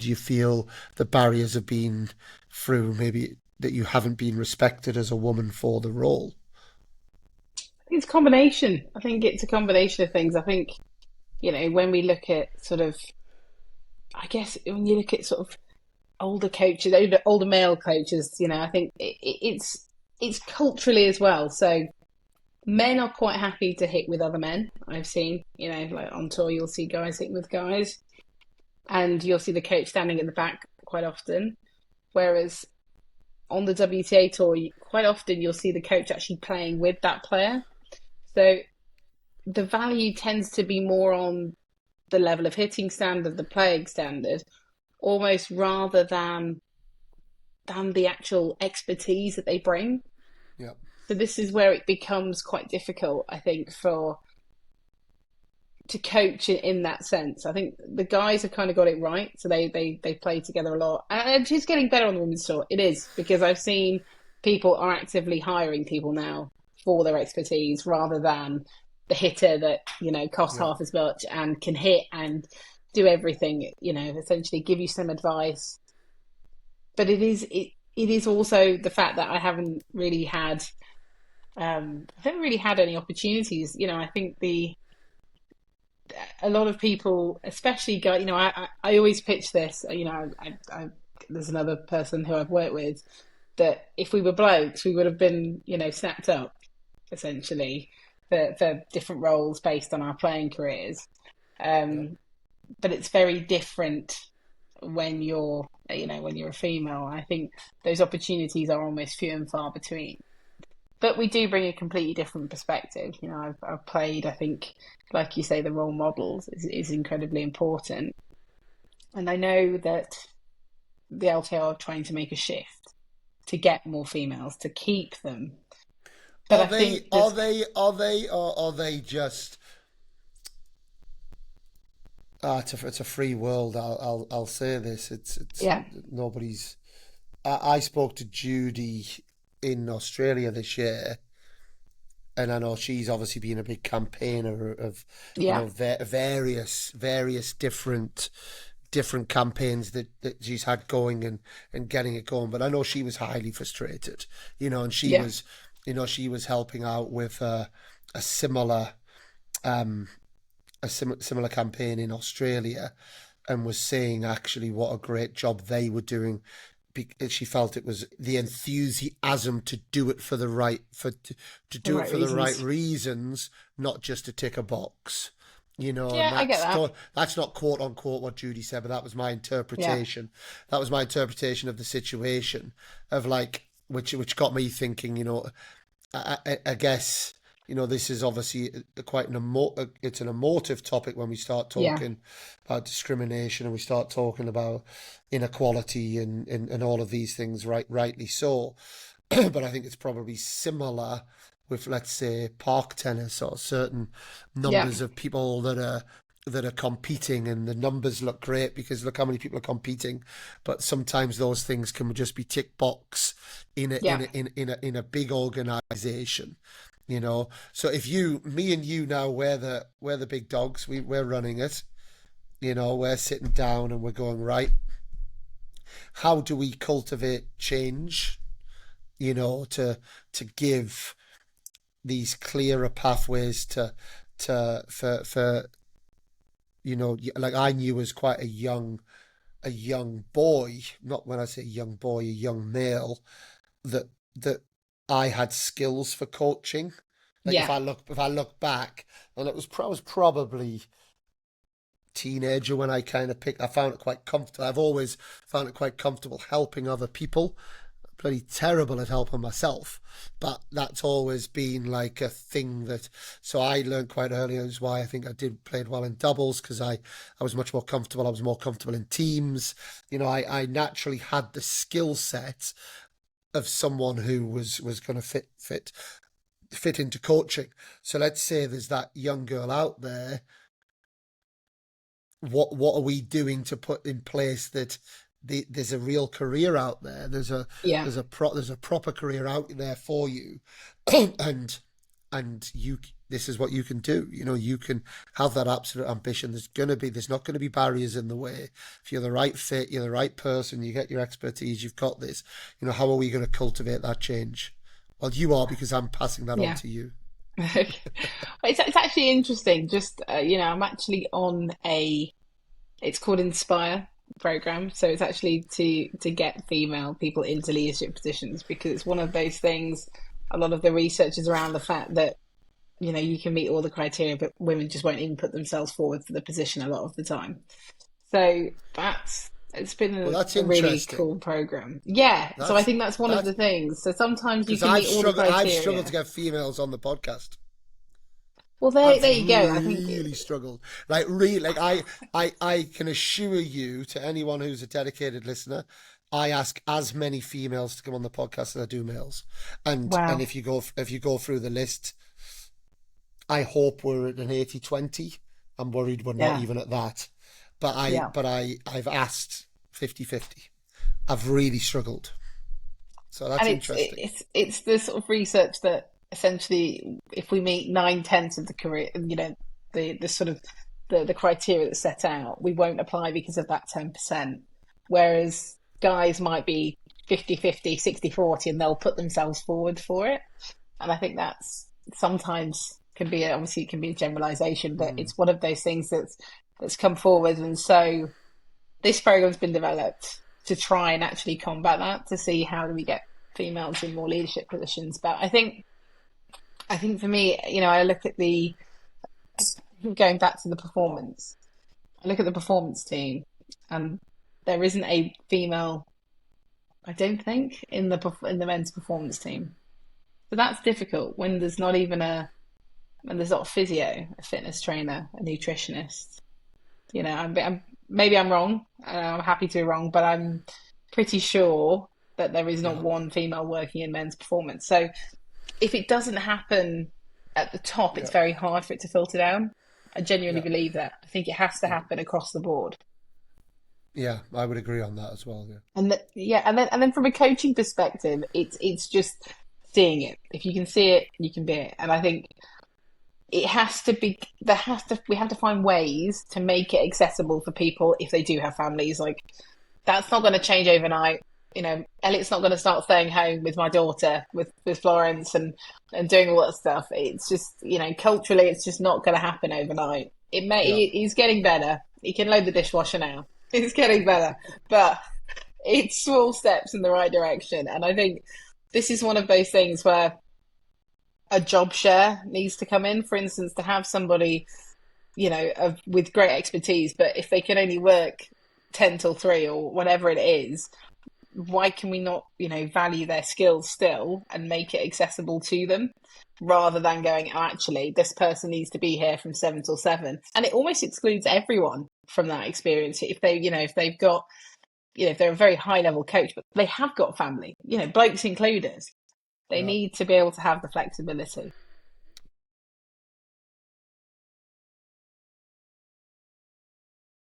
do you feel the barriers have been through maybe that you haven't been respected as a woman for the role? It's a combination. I think it's a combination of things. I think, when we look at sort of, I guess when you look at sort of older coaches, older male coaches, I think it's culturally as well. So men are quite happy to hit with other men. I've seen, like on tour, you'll see guys hitting with guys, and you'll see the coach standing at the back quite often. Whereas on the WTA tour, quite often you'll see the coach actually playing with that player. So the value tends to be more on the level of hitting standard, the playing standard, almost rather than the actual expertise that they bring. Yeah. So this is where it becomes quite difficult, I think, for to coach in that sense. I think the guys have kind of got it right, so they play together a lot, and it's getting better on the women's tour. It is because I've seen people are actively hiring people now for their expertise rather than the hitter that costs Yeah. half as much and can hit and do everything. Essentially give you some advice, but it is also the fact that I haven't really had any opportunities. I think the a lot of people, especially guys, I always pitch this. There's another person who I've worked with that if we were blokes, we would have been, snapped up essentially for different roles based on our playing careers. Yeah. Um, but it's very different when you're a female. I think those opportunities are almost few and far between. But we do bring a completely different perspective. I've played, I think, like you say, the role models is incredibly important. And I know that the LTO are trying to make a shift to get more females, to keep them. But Are I they? think Are there's, they? Are they? Or are they just? It's a free world. I'll say this. It's yeah, nobody's. I spoke to Judy in Australia this year, and I know she's obviously been a big campaigner of, yeah, various different campaigns that she's had going and getting it going. But I know she was highly frustrated, and yeah, she was helping out with a similar um similar campaign in Australia, and was saying actually what a great job they were doing. She felt it was the enthusiasm to do it for the right to the do it right for the right reasons. reasons, not just to tick a box. And Yeah, I get that. that's not quote unquote what Judy said, but that was my Yeah, interpretation. That was my interpretation of the situation, of like which got me thinking. I guess this is obviously quite it's an emotive topic when we start yeah, talking about discrimination and we start talking about inequality and all of these things, rightly so. But I think it's probably similar with, let's say, park tennis, or certain yeah, numbers of people that are competing, and the numbers look great because look how many people are competing. But sometimes those things can just be tick box yeah, in a big organization. So if me and you now, we're the big dogs. We're running it. We're sitting down and we're going, right. How do we cultivate change? To give these clearer pathways to for like I knew as quite a young boy, not when I say young boy, a young male, that I had skills for coaching. Like yeah, if I look back, and I was probably teenager when I found it quite comfortable. I've always found it quite comfortable helping other people. Bloody terrible at helping myself, but that's always been like a thing that. So I learned quite early. That's why I think I did played well in doubles, because I was much more comfortable. I was more comfortable in teams. I naturally had the skill set of someone who was going to fit into coaching. So let's say there's that young girl out there. What are we doing to put in place that there's a real career out there? There's a yeah, there's a proper career out there for you, and and this is what you can do. You can have that absolute ambition. There's not going to be barriers in the way. If you're the right fit, you're the right person, you get your expertise, you've got this. How are we going to cultivate that change? Well, you are, because I'm passing that on Yeah. to you. It's actually interesting. Just I'm actually on it's called Inspire program. So it's actually to get female people into leadership positions, because it's one of those things. A lot of the research is around the fact that you can meet all the criteria, but women just won't even put themselves forward for the position a lot of the time. So it's been Well, that's a really interesting. cool program. Yeah. So I That's think that's one of that's the things. So sometimes you because can meet all the I've struggled to criteria. get females on the podcast. Well, I've there you go. I think really struggled. Like, really, like I can assure you, to anyone who's a dedicated listener, I ask as many females to come on the podcast as I do males. And wow. if you go through the list, I hope we're at an 80-20. I'm worried we're not Yeah. even at that. But I Yeah. but I've asked 50-50. I've really struggled. So that's And interesting. it's the sort of research that essentially, if we meet 9/10 of the career, the sort of the criteria that's set out, we won't apply because of that 10%. Whereas guys might be 50-50, 60-40, and they'll put themselves forward for it. And I think that's sometimes obviously it can be a generalization, but Mm, it's one of those things that's come forward. And so this program's been developed to try and actually combat that, to see how do we get females in more leadership positions. But I think for me, I look at the going back to the performance. I look at the performance team, and there isn't a female, I don't think, in the men's performance team. So that's difficult when there's not a physio, a fitness trainer, a nutritionist. Maybe I'm wrong. I'm happy to be wrong, but I'm pretty sure that there is not yeah, one female working in men's performance. So if it doesn't happen at the top, it's yeah, very hard for it to filter down. I genuinely yeah, believe that. I think it has to yeah, happen across the board. yeah. I would agree on that as well. Yeah, Yeah, and then from a coaching perspective, it's just seeing it. If you can see it, you can be it. And I think it has to be we have to find ways to make it accessible for people if they do have families. Like, that's not going to change overnight. Elliot's not going to start staying home with my daughter, with Florence, and doing all that stuff. It's just, culturally, it's just not going to happen overnight. yeah, He's getting better. He can load the dishwasher now. He's getting better, but it's small steps in the right direction. And I think this is one of those things where a job share needs to come in. For instance, to have somebody, with great expertise, but if they can only work 10 till 3 or whatever it is, why can we not, value their skills still and make it accessible to them, rather than going, oh, actually, this person needs to be here from 7 till 7. And it almost excludes everyone from that experience. If they've got, if they're a very high level coach, but they have got family, blokes included, they yeah. need to be able to have the flexibility.